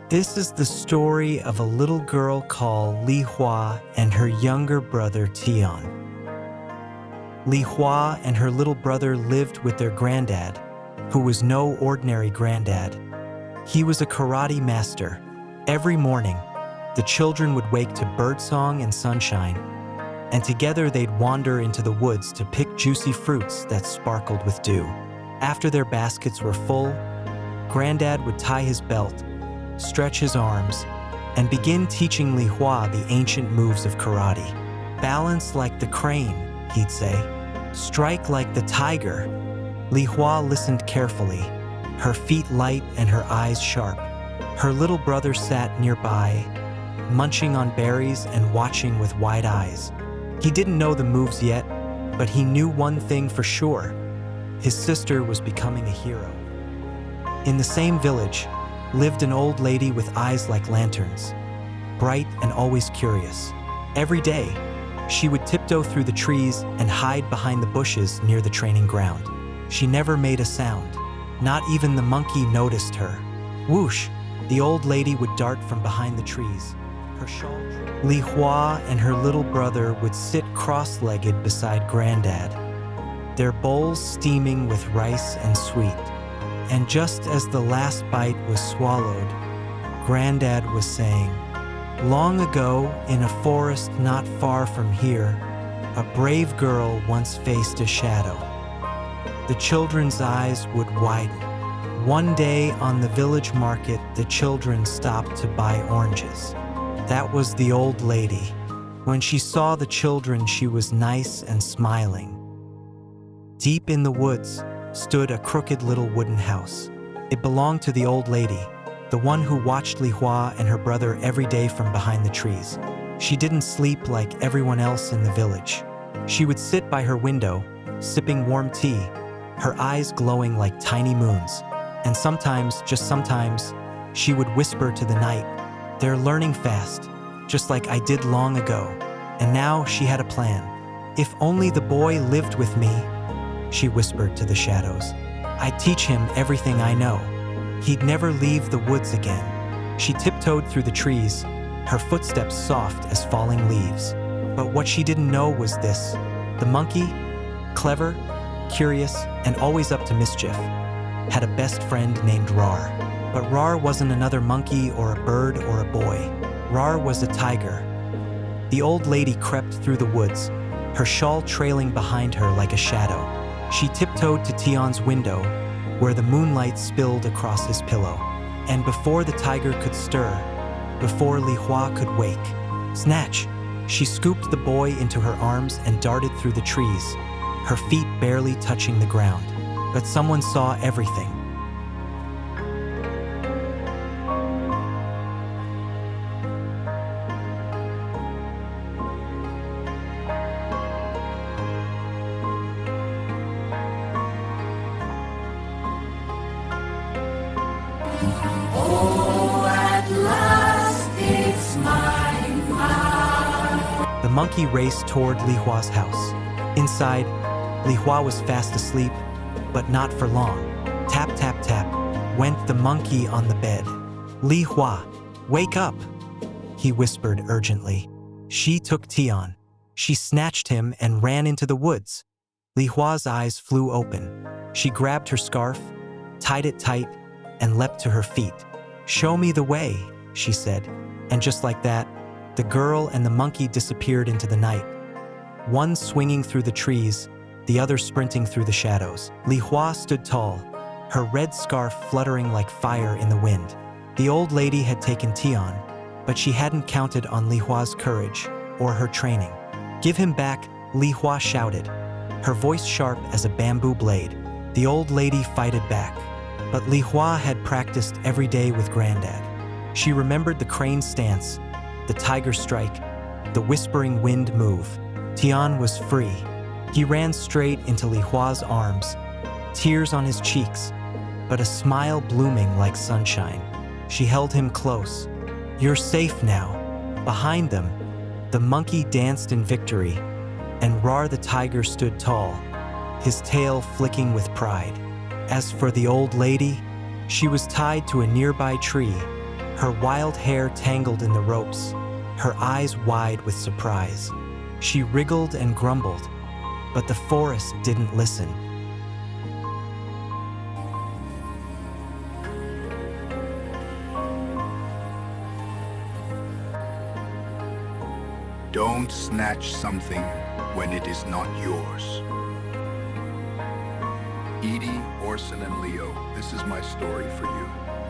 This is the story of a little girl called Li Hua and her younger brother Tian. Li Hua and her little brother lived with their granddad, who was no ordinary granddad. He was a karate master. Every morning, the children would wake to birdsong and sunshine, and together they'd wander into the woods to pick juicy fruits that sparkled with dew. After their baskets were full, Granddad would tie his belt, stretch his arms, and begin teaching Li Hua the ancient moves of karate. Balance like the crane, he'd say. Strike like the tiger. Li Hua listened carefully, her feet light and her eyes sharp. Her little brother sat nearby, munching on berries and watching with wide eyes. He didn't know the moves yet, but he knew one thing for sure. His sister was becoming a hero. In the same village lived an old lady with eyes like lanterns, bright and always curious. Every day, she would tiptoe through the trees and hide behind the bushes near the training ground. She never made a sound. Not even the monkey noticed her. Whoosh! The old lady would dart from behind the trees. Her shawl. Li Hua and her little brother would sit cross-legged beside Granddad, their bowls steaming with rice and sweet. And just as the last bite was swallowed, Granddad was saying, "Long ago, in a forest not far from here, a brave girl once faced a shadow." The children's eyes would widen. One day on the village market, the children stopped to buy oranges. That was the old lady. When she saw the children, she was nice and smiling. Deep in the woods stood a crooked little wooden house. It belonged to the old lady, the one who watched Li Hua and her brother every day from behind the trees. She didn't sleep like everyone else in the village. She would sit by her window, sipping warm tea, her eyes glowing like tiny moons. And sometimes, just sometimes, she would whisper to the night, "They're learning fast, just like I did long ago." And now she had a plan. "If only the boy lived with me," she whispered to the shadows. "I'd teach him everything I know. He'd never leave the woods again." She tiptoed through the trees, her footsteps soft as falling leaves. But what she didn't know was this: the monkey, clever, curious, and always up to mischief, had a best friend named Rar. But Rar wasn't another monkey or a bird or a boy. Rar was a tiger. The old lady crept through the woods, her shawl trailing behind her like a shadow. She tiptoed to Tian's window, where the moonlight spilled across his pillow. And before the tiger could stir, before Li Hua could wake, snatch! She scooped the boy into her arms and darted through the trees, her feet barely touching the ground. But someone saw everything. Oh, at last it's mine now. The monkey raced toward Li Hua's house. Inside, Li Hua was fast asleep, but not for long. Tap, tap, tap, went the monkey on the bed. "Li Hua, wake up," he whispered urgently. She took Tian. She snatched him and ran into the woods. Li Hua's eyes flew open. She grabbed her scarf, tied it tight, and leapt to her feet. "Show me the way," she said. And just like that, the girl and the monkey disappeared into the night, one swinging through the trees, the other sprinting through the shadows. Li Hua stood tall, her red scarf fluttering like fire in the wind. The old lady had taken Tian, but she hadn't counted on Li Hua's courage or her training. "Give him back," Li Hua shouted, her voice sharp as a bamboo blade. The old lady fighted back, but Li Hua had practiced every day with Granddad. She remembered the crane stance, the tiger strike, the whispering wind move. Tian was free. He ran straight into Li Hua's arms, tears on his cheeks, but a smile blooming like sunshine. She held him close. "You're safe now." Behind them, the monkey danced in victory, and Rar the tiger stood tall, his tail flicking with pride. As for the old lady, she was tied to a nearby tree, her wild hair tangled in the ropes, her eyes wide with surprise. She wriggled and grumbled, but the forest didn't listen. Don't snatch something when it is not yours. Edie, Orson, and Leo, this is my story for you.